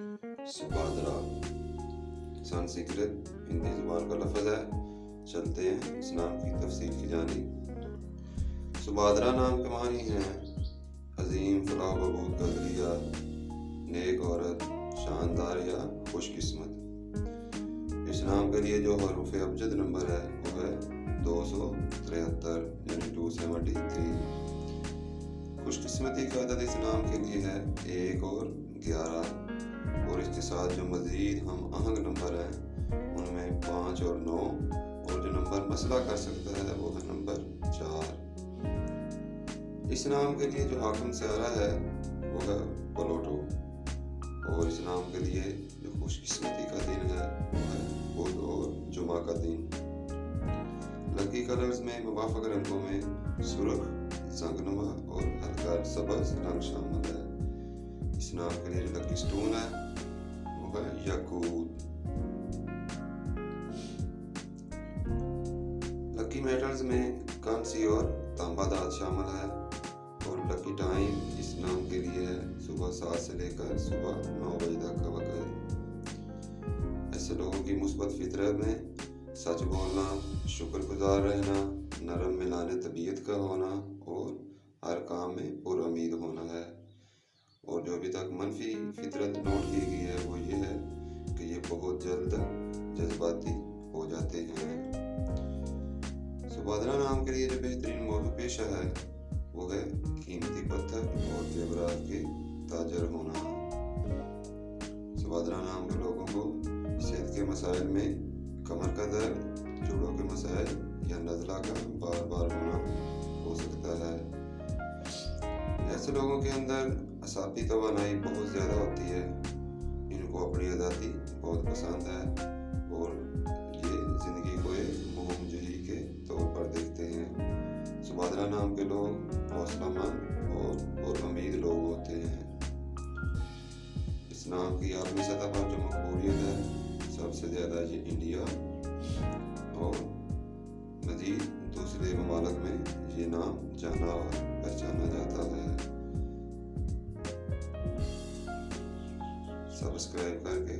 सुबादरा संस्कृत हिंदी जुबान का लफ्ज़ है। चलते हैं इस नाम की तफसील की जानिब। सुबादरा नाम के मानी हैं अजीम, फलाह बबूद, गदरिया, नेक औरत, शानदार या खुशकिस्मत। इस नाम के लिए जो हरूफ अबजद नंबर है वो है 273 यानी 273। खुशकिस्मती का अदद इस नाम के लिए है 1 और 11, और इसके साथ जो मज़ीद हम आहंग नंबर हैं उनमें 5 और 9, और जो नंबर मसला कर सकता है वो है नंबर 4। इस नाम के लिए जो हाकिम स्यारा है वो है प्लूटो, और इस नाम के लिए जो खुशकिस्मती का दिन है वो है बुध और जुमा का दिन। लकी कलर्स में मुवाफिक रंगों में सुर्ख, जंगनुमा और हल्का सब्ज़ रंग शामिल है। इस नाम के लिए जो लकी स्टोन है वो है याकूत। लकी मेटल्स में कांसी और तांबा धातु शामिल है, और लकी टाइम इस नाम के लिए है सुबह 7 से लेकर सुबह 9 बजे तक का वक्त। ऐसे लोगों की मुस्बत फितरत में सच बोलना, शुक्रगुजार रहना, नरम मिलाने तबीयत का होना और हर काम में पुरुमीद होना है। और जो अभी तक मनफी फितरत नोट की गई है वो ये है कि ये बहुत जल्द जज्बाती हो जाते हैं। सुबादरा नाम के लिए जो बेहतरीन मौजू पेशा है वो है कीमती पत्थर और जेवरात के ताजर होना। सुबादरा नाम के लोगों को सेहत के मसाइल में कमर का दर्द, जोड़ों के मसाइल या नज़ला का बार बार होना हो सकता है। ऐसे लोगों के अंदर असाबी तवानाई बहुत ज़्यादा होती है, इनको अपनी आज़ादी बहुत पसंद है और ये ज़िंदगी को एक मुहिम-जही के तौर पर देखते हैं। सुबादरा नाम के लोग हौसलामंद और उम्मीद लोग होते हैं। इस नाम की आलमी सतह पर जो मकबूलियत है सबसे ज़्यादा ये इंडिया और मज़ीद दूसरे ममालिक में ये नाम जाना और पहचाना जाता है। सब्सक्राइब करके